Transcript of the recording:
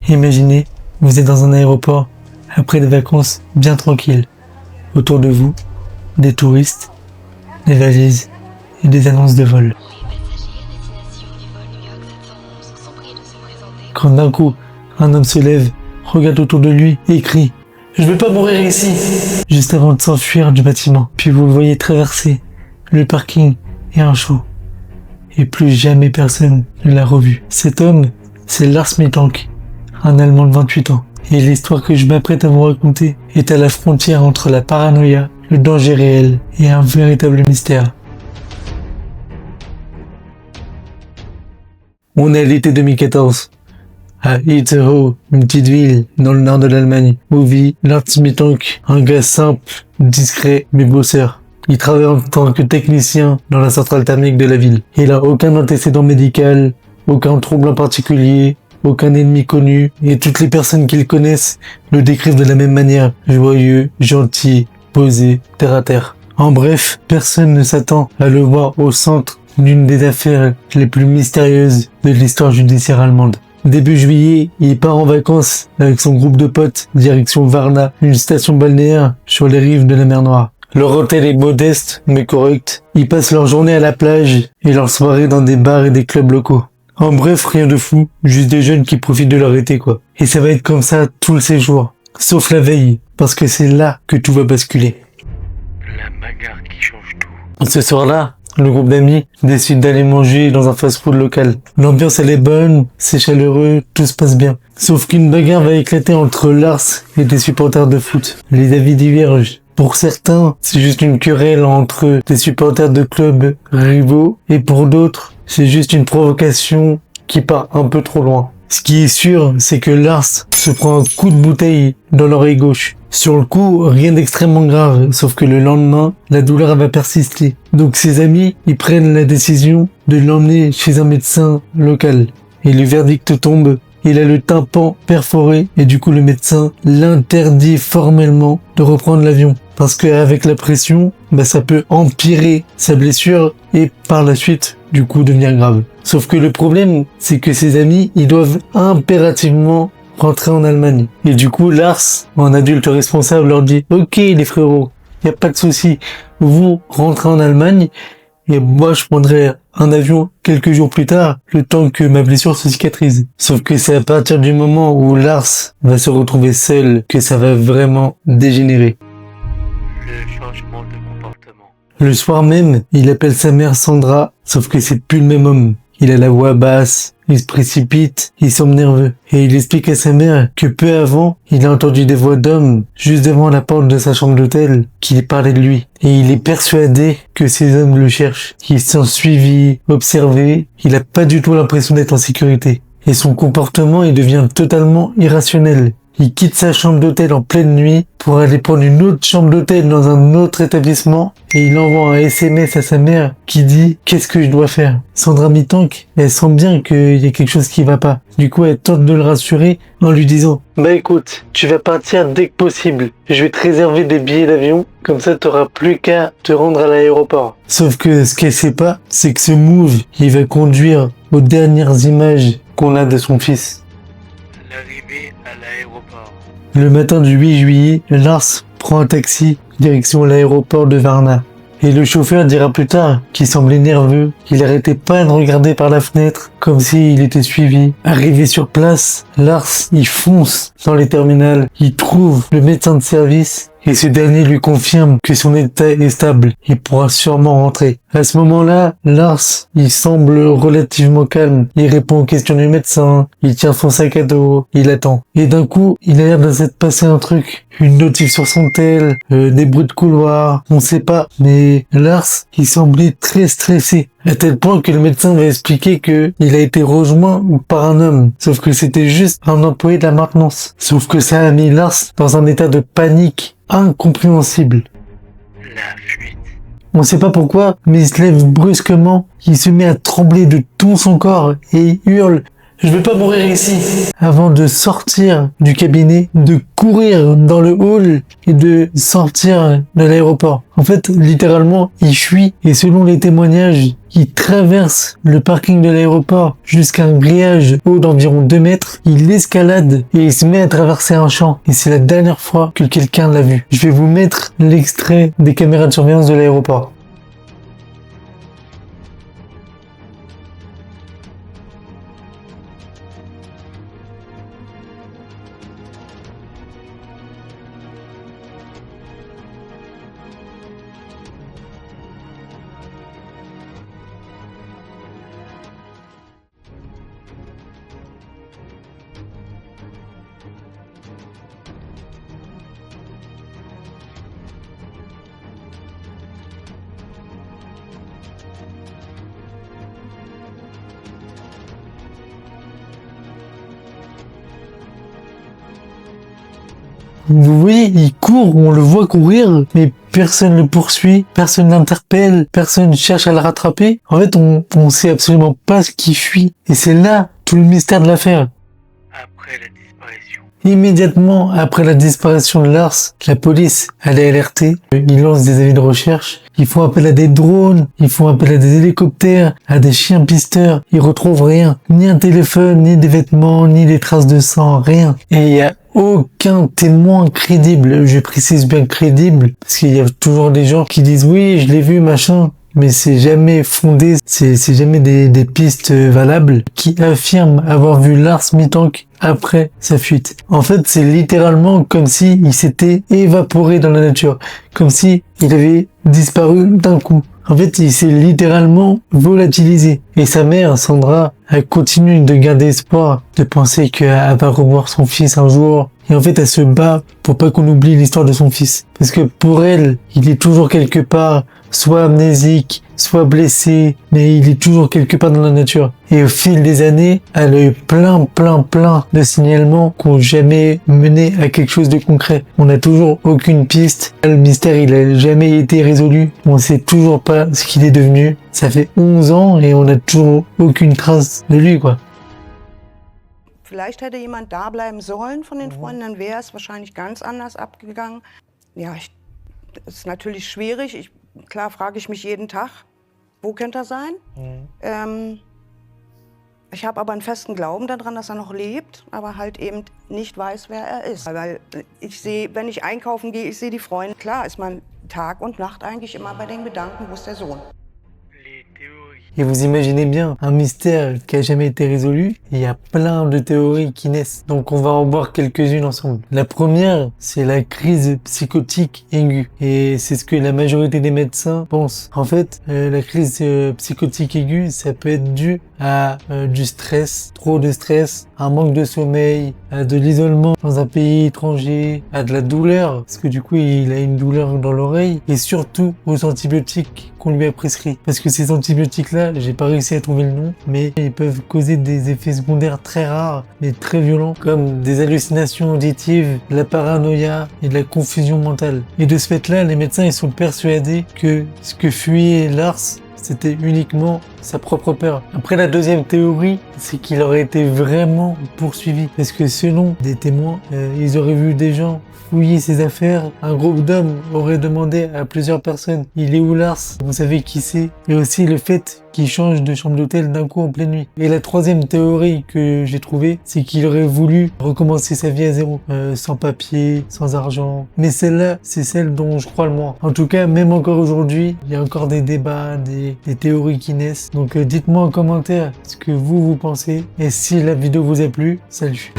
Imaginez, vous êtes dans un aéroport, après des vacances bien tranquilles. Autour de vous, des touristes, des valises et des annonces de vol. Quand d'un coup, un homme se lève, regarde autour de lui et crie « Je veux pas mourir ici !» juste avant de s'enfuir du bâtiment. Puis vous le voyez traverser le parking et un show. Et plus jamais personne ne l'a revu. Cet homme, c'est Lars Mittank, un Allemand de 28 ans. Et l'histoire que je m'apprête à vous raconter est à la frontière entre la paranoïa, le danger réel et un véritable mystère. On est à l'été 2014. À Itzehoe, une petite ville dans le nord de l'Allemagne, où vit Lars Mittank, un gars simple, discret, mais bosseur. Il travaille en tant que technicien dans la centrale thermique de la ville. Il a aucun antécédent médical, aucun trouble en particulier, aucun ennemi connu, et toutes les personnes qu'il connaissent le décrivent de la même manière, joyeux, gentil, posé, terre à terre. En bref, personne ne s'attend à le voir au centre d'une des affaires les plus mystérieuses de l'histoire judiciaire allemande. Début juillet, il part en vacances avec son groupe de potes, direction Varna, une station balnéaire sur les rives de la mer Noire. Leur hôtel est modeste, mais correct. Ils passent leur journée à la plage et leur soirée dans des bars et des clubs locaux. En bref, rien de fou, juste des jeunes qui profitent de leur été, quoi. Et ça va être comme ça tout le séjour. Sauf la veille, parce que c'est là que tout va basculer. La bagarre qui change tout. Ce soir-là, le groupe d'amis décide d'aller manger dans un fast-food local. L'ambiance elle est bonne, c'est chaleureux, tout se passe bien. Sauf qu'une bagarre va éclater entre Lars et des supporters de foot. Les avis divergent. Pour certains, c'est juste une querelle entre des supporters de clubs rivaux, et pour d'autres, c'est juste une provocation qui part un peu trop loin. Ce qui est sûr, c'est que Lars se prend un coup de bouteille dans l'oreille gauche. Sur le coup, rien d'extrêmement grave, sauf que le lendemain, la douleur va persister. Donc ses amis, ils prennent la décision de l'emmener chez un médecin local. Et le verdict tombe, il a le tympan perforé, et du coup le médecin l'interdit formellement de reprendre l'avion. Parce qu'avec la pression, ça peut empirer sa blessure et par la suite, du coup, devenir grave. Sauf que le problème, c'est que ses amis, ils doivent impérativement rentrer en Allemagne. Et du coup, Lars, en adulte responsable, leur dit « Ok les frérots, y a pas de souci, vous rentrez en Allemagne et moi je prendrai un avion quelques jours plus tard, le temps que ma blessure se cicatrise. » Sauf que c'est à partir du moment où Lars va se retrouver seul que ça va vraiment dégénérer. Le changement de comportement. Le soir même, il appelle sa mère Sandra, sauf que c'est plus le même homme. Il a la voix basse, il se précipite, il semble nerveux. Et il explique à sa mère que peu avant, il a entendu des voix d'hommes juste devant la porte de sa chambre d'hôtel qui parlaient de lui. Et il est persuadé que ces hommes le cherchent. Ils sont suivis, observés, il a pas du tout l'impression d'être en sécurité. Et son comportement, il devient totalement irrationnel. Il quitte sa chambre d'hôtel en pleine nuit pour aller prendre une autre chambre d'hôtel dans un autre établissement et il envoie un SMS à sa mère qui dit « Qu'est-ce que je dois faire ?» Sandra Mittank, elle sent bien qu'il y a quelque chose qui va pas. Du coup, elle tente de le rassurer en lui disant « Écoute, tu vas partir dès que possible. Je vais te réserver des billets d'avion, comme ça t'auras plus qu'à te rendre à l'aéroport. » Sauf que ce qu'elle sait pas, c'est que ce move, il va conduire aux dernières images qu'on a de son fils. L'arrivée à l'aéroport. Le matin du 8 juillet, Lars prend un taxi direction l'aéroport de Varna. Et le chauffeur dira plus tard qu'il semblait nerveux, qu'il arrêtait pas de regarder par la fenêtre comme s'il était suivi. Arrivé sur place, Lars, il fonce dans les terminales, il trouve le médecin de service et ce dernier lui confirme que son état est stable. Il pourra sûrement rentrer. À ce moment-là, Lars, il semble relativement calme. Il répond aux questions du médecin, il tient son sac à dos, il attend. Et d'un coup, il a l'air de s'être passé un truc. Une notif sur son tel, des bruits de couloir, on sait pas. Mais Lars, il semblait très stressé. À tel point que le médecin va expliquer que il a été rejoint par un homme. Sauf que c'était juste un employé de la maintenance. Sauf que ça a mis Lars dans un état de panique incompréhensible. La fuite. On sait pas pourquoi, mais il se lève brusquement. Il se met à trembler de tout son corps et il hurle Je vais pas mourir ici. Avant de sortir du cabinet, de courir dans le hall et de sortir de l'aéroport. En fait, littéralement, il fuit et selon les témoignages, il traverse le parking de l'aéroport jusqu'à un grillage haut d'environ 2 mètres. Il l'escalade et il se met à traverser un champ. Et c'est la dernière fois que quelqu'un l'a vu. Je vais vous mettre l'extrait des caméras de surveillance de l'aéroport. Vous voyez, il court, on le voit courir, mais personne le poursuit, personne l'interpelle, personne cherche à le rattraper. En fait, on sait absolument pas ce qui fuit. Et c'est là tout le mystère de l'affaire. Après la disparition. Immédiatement après la disparition de Lars, la police, elle est alertée. Ils lancent des avis de recherche. Ils font appel à des drones, ils font appel à des hélicoptères, à des chiens pisteurs. Ils retrouvent rien. Ni un téléphone, ni des vêtements, ni des traces de sang, rien. Et il y a aucun témoin crédible. Je précise bien crédible, parce qu'il y a toujours des gens qui disent oui, je l'ai vu, machin. Mais c'est jamais fondé, c'est jamais des pistes valables qui affirment avoir vu Lars Mittank après sa fuite. En fait, c'est littéralement comme si il s'était évaporé dans la nature, comme si il avait disparu d'un coup. En fait, il s'est littéralement volatilisé. Et sa mère, Sandra, elle continue de garder espoir, de penser qu'elle va revoir son fils un jour. Et en fait, elle se bat pour pas qu'on oublie l'histoire de son fils. Parce que pour elle, il est toujours quelque part, soit amnésique, soit blessé, mais il est toujours quelque part dans la nature. Et au fil des années, elle a eu plein de signalements qui n'ont jamais mené à quelque chose de concret. On n'a toujours aucune piste. Le mystère, il a jamais été résolu. On sait toujours pas ce qu'il est devenu. Ça fait 11 ans et on n'a toujours aucune trace de lui, quoi. Vielleicht hätte jemand da bleiben sollen von den Freunden, dann wäre es wahrscheinlich ganz anders abgegangen. Ja, das ist natürlich schwierig. Klar frage ich mich jeden Tag, wo könnte er sein? Ich habe aber einen festen Glauben daran, dass er noch lebt, aber halt eben nicht weiß, wer er ist. Weil ich sehe, wenn ich einkaufen gehe, ich sehe die Freunde. Klar ist man Tag und Nacht eigentlich immer bei den Gedanken, wo ist der Sohn? Les théories. Et vous imaginez bien, un mystère qui a jamais été résolu, il y a plein de théories qui naissent. Donc on va en voir quelques-unes ensemble. La première, c'est la crise psychotique aiguë. Et c'est ce que la majorité des médecins pensent. En fait, la crise psychotique aiguë, ça peut être dû à du stress, trop de stress, un manque de sommeil, à de l'isolement dans un pays étranger, à de la douleur, parce que du coup il a une douleur dans l'oreille, et surtout aux antibiotiques qu'on lui a prescrits. Parce que ces antibiotiques-là, j'ai pas réussi à trouver le nom, mais ils peuvent causer des effets secondaires très rares, mais très violents, comme des hallucinations auditives, de la paranoïa et de la confusion mentale. Et de ce fait-là, les médecins ils sont persuadés que ce que fuyait Lars, c'était uniquement sa propre peur. Après, la deuxième théorie, c'est qu'il aurait été vraiment poursuivi. Parce que selon des témoins, ils auraient vu des gens fouiller ses affaires. Un groupe d'hommes aurait demandé à plusieurs personnes, il est où Lars? Vous savez qui c'est? Et aussi le fait qu'il change de chambre d'hôtel d'un coup en pleine nuit. Et la troisième théorie que j'ai trouvée, c'est qu'il aurait voulu recommencer sa vie à zéro. Sans papier, sans argent. Mais celle-là, c'est celle dont je crois le moins. En tout cas, même encore aujourd'hui, il y a encore des débats, des théories qui naissent. Donc dites-moi en commentaire ce que vous pensez. Et si la vidéo vous a plu, salut!